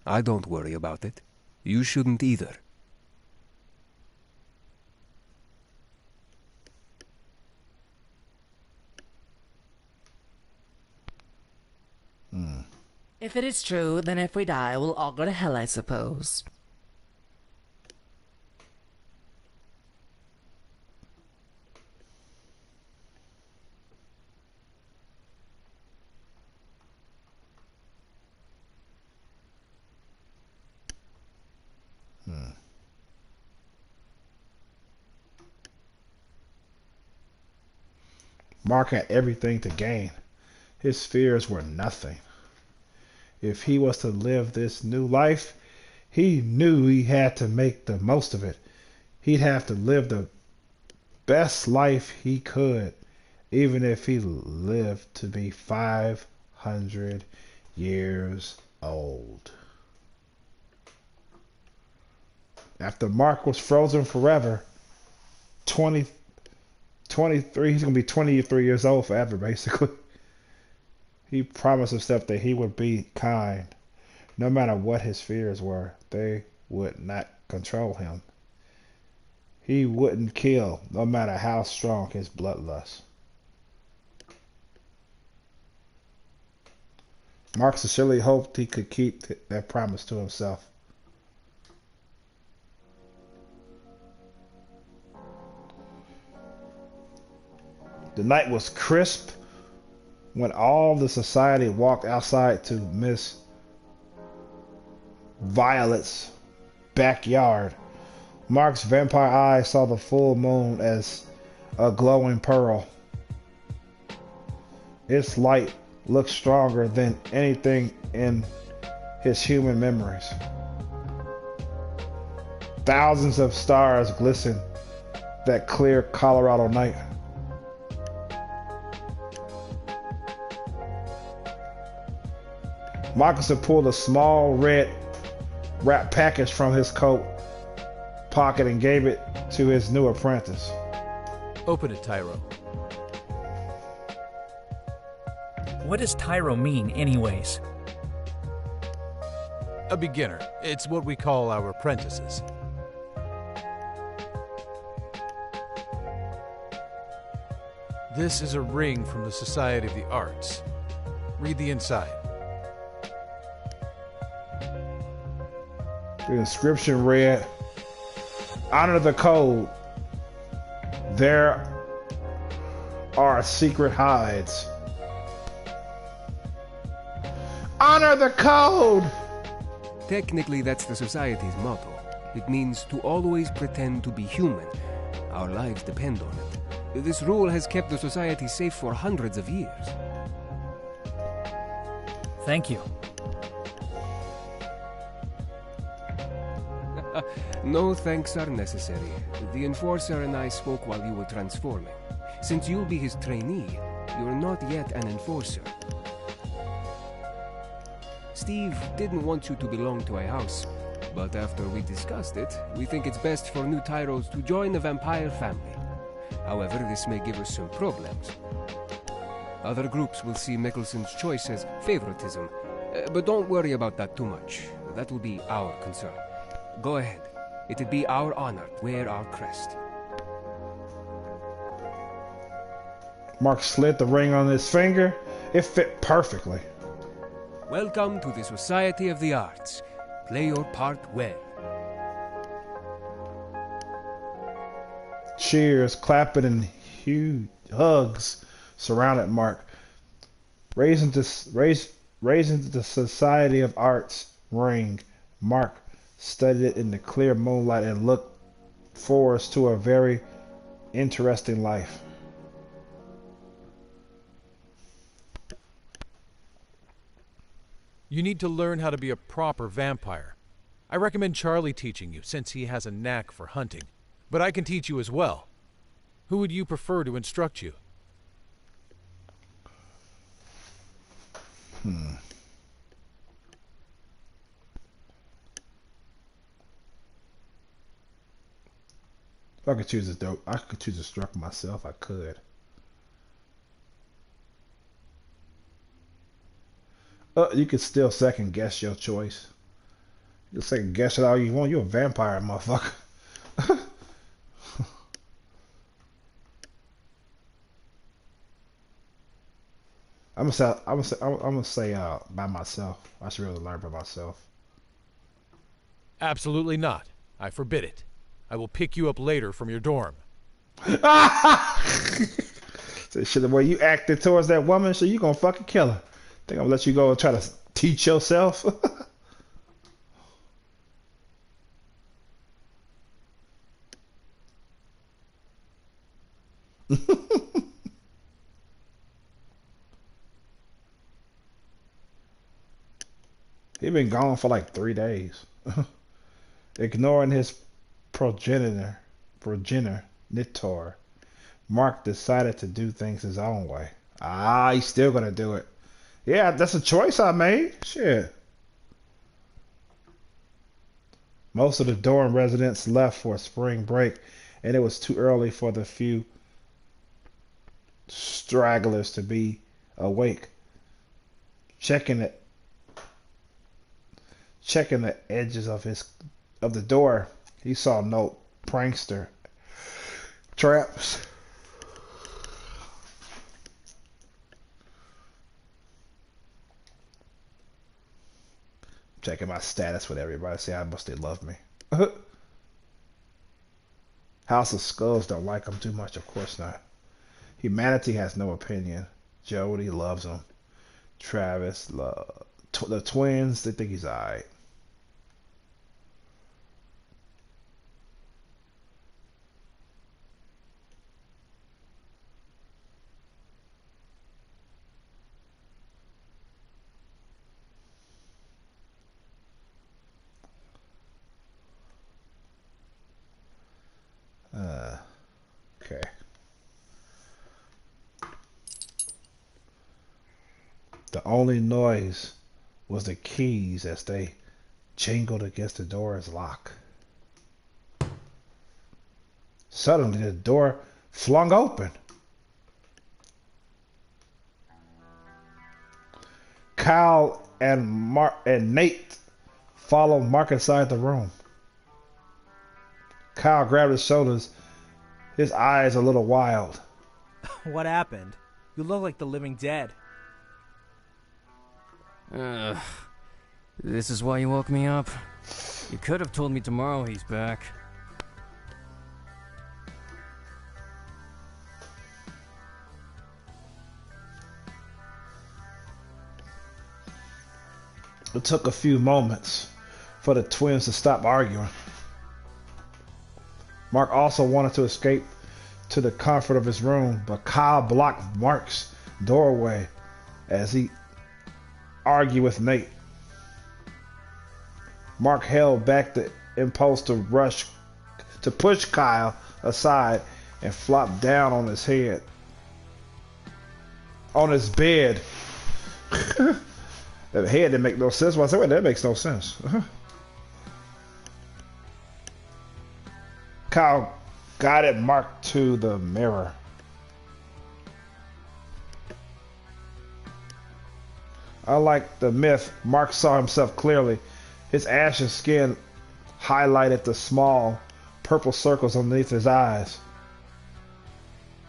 I don't worry about it. You shouldn't either. If it is true, then if we die, we'll all go to hell, I suppose. Mark had everything to gain. His fears were nothing. If he was to live this new life, he knew he had to make the most of it. He'd have to live the best life he could, even if he lived to be 500 years old. After Mark was frozen forever, 20 23. He's gonna be 23 years old forever, basically. He promised himself that he would be kind, no matter what his fears were. They would not control him. He wouldn't kill, no matter how strong his bloodlust. Mark sincerely hoped he could keep that promise to himself. The night was crisp when all the society walked outside to Miss Violet's backyard. Mark's vampire eyes saw the full moon as a glowing pearl. Its light looked stronger than anything in his human memories. Thousands of stars glistened that clear Colorado night. Moccasin pulled a small red wrap package from his coat pocket and gave it to his new apprentice. Open it, Tyro. What does Tyro mean, anyways? A beginner. It's what we call our apprentices. This is a ring from the Society of the Arts. Read the inside. The inscription read, "Honor the code. There are secret hides." Honor the code! Technically, that's the Society's motto. It means to always pretend to be human. Our lives depend on it. This rule has kept the Society safe for hundreds of years. Thank you. No thanks are necessary. The Enforcer and I spoke while you were transforming. Since you'll be his trainee, you're not yet an Enforcer. Steve didn't want you to belong to a house, but after we discussed it, we think it's best for new Tyros to join the vampire family. However, this may give us some problems. Other groups will see Mickelson's choice as favoritism, but don't worry about that too much. That will be our concern. Go ahead. It'd be our honor to wear our crest. Mark slid the ring on his finger. It fit perfectly. Welcome to the Society of the Arts. Play your part well. Cheers, clapping, and huge hugs surrounded Mark. Raising the Society of Arts ring, Mark studied it in the clear moonlight and looked forward to a very interesting life. You need to learn how to be a proper vampire. I recommend Charlie teaching you, since he has a knack for hunting. But I can teach you as well. Who would you prefer to instruct you? If I could choose I could choose a struck myself. I could. You could still second guess your choice. You can second guess it all you want. You're a vampire, motherfucker. I'm gonna say by myself. I should really learn by myself. Absolutely not. I forbid it. I will pick you up later from your dorm. So shit, the way you acted towards that woman, so you gonna fucking kill her. Think I'm gonna let you go and try to teach yourself? He been gone for like 3 days. Ignoring his progenitor, Mark decided to do things his own way. He's still gonna do it. Yeah, that's a choice I made. Shit. Most of the dorm residents left for spring break, and it was too early for the few stragglers to be awake, checking it, checking the edges of the door. He saw no prankster traps. Checking my status with everybody, see how much they love me. House of Skulls don't like him too much, of course not. Humanity has no opinion. Jody loves him. Travis, the twins, they think he's alright. Okay. The only noise was the keys as they jingled against the door's lock. Suddenly, the door flung open. Kyle and Nate followed Mark inside the room. Kyle grabbed his shoulders, his eyes a little wild. What happened? You look like the living dead. This is why you woke me up? You could have told me tomorrow he's back. It took a few moments for the twins to stop arguing. Mark also wanted to escape to the comfort of his room, but Kyle blocked Mark's doorway as he argued with Nate. Mark held back the impulse to push Kyle aside and flop down on his head. On his bed. The head didn't make no sense. Well, I said, wait, that makes no sense. Kyle guided Mark to the mirror. Unlike the myth, Mark saw himself clearly. His ashen skin highlighted the small purple circles underneath his eyes.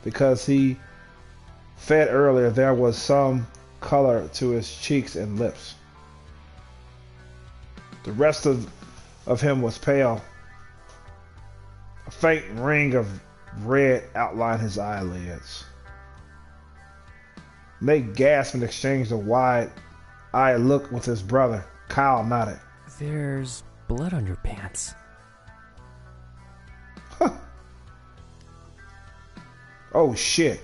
Because he fed earlier, there was some color to his cheeks and lips. The rest of him was pale. A faint ring of red outlined his eyelids. Nate gasped and exchanged a wide-eyed look with his brother. Kyle nodded. There's blood on your pants. Huh. Oh shit.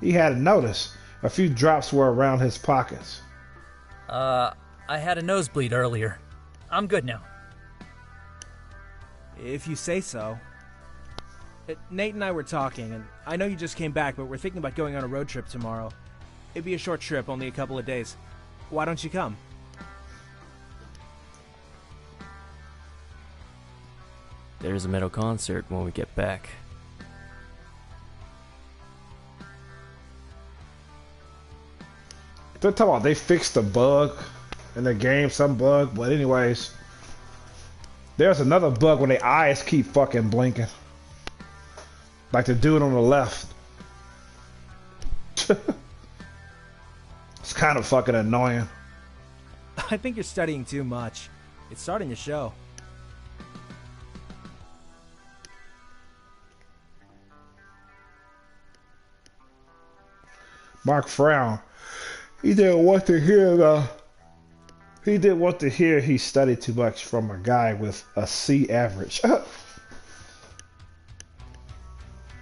He hadn't noticed. A few drops were around his pockets. I had a nosebleed earlier. I'm good now. If you say so. Nate and I were talking, and I know you just came back, but we're thinking about going on a road trip tomorrow. It'd be a short trip, only a couple of days. Why don't you come? There's a metal concert when we get back. They're talking about they fixed the bug in the game, some bug, but anyways. There's another bug when their eyes keep fucking blinking. Like the dude on the left. It's kind of fucking annoying. I think you're studying too much. It's starting to show. Mark frowned. He didn't want to hear he studied too much from a guy with a C average.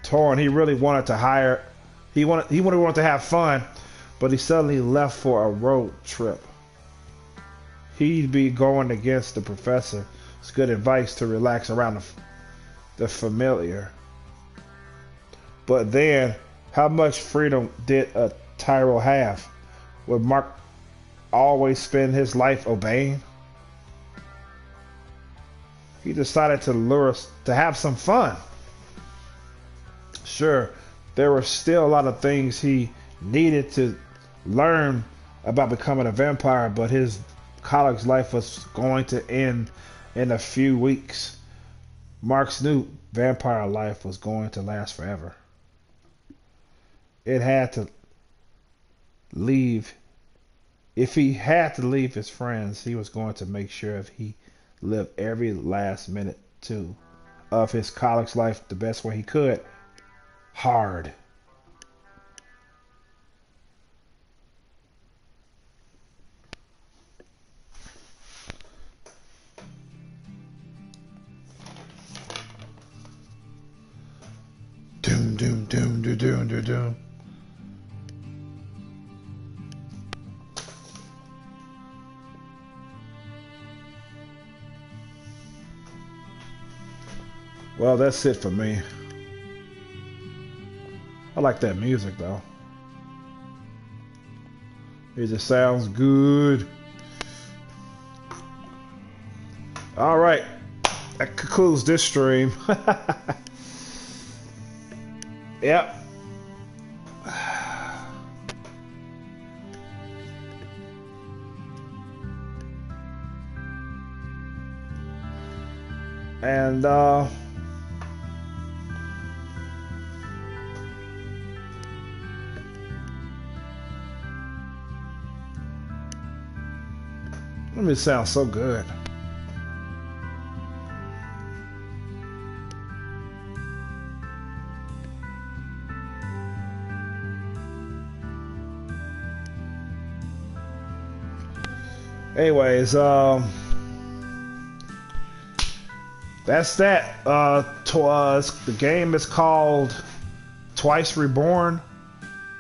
Torn, he really wanted to hire. He wanted to have fun, but he suddenly left for a road trip. He'd be going against the professor. It's good advice to relax around the familiar. But then, how much freedom did a Tyrell have? Would Mark always spend his life obeying? He decided to lure us to have some fun. Sure, there were still a lot of things he needed to learn about becoming a vampire, but his college life was going to end in a few weeks. Marks knew vampire life was going to last forever. It had to leave. If he had to leave his friends, he was going to make sure if he lived every last minute too of his college life the best way he could. Hard. Doom, doom, doom, doom, doom, doom, doom. Well, that's it for me. I like that music though. It just sounds good. All right, that concludes this stream. Yep. And it sounds so good. Anyways, that's that. The game is called Twice Reborn,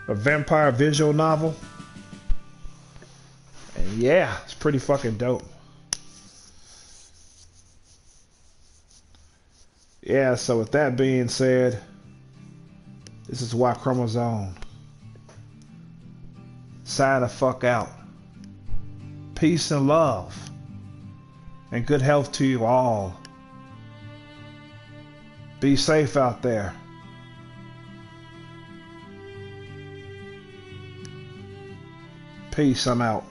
a vampire visual novel. And yeah, it's pretty fucking dope. Yeah, so with that being said, this is Y Chromosome. Sign the fuck out. Peace and love. And good health to you all. Be safe out there. Peace, I'm out.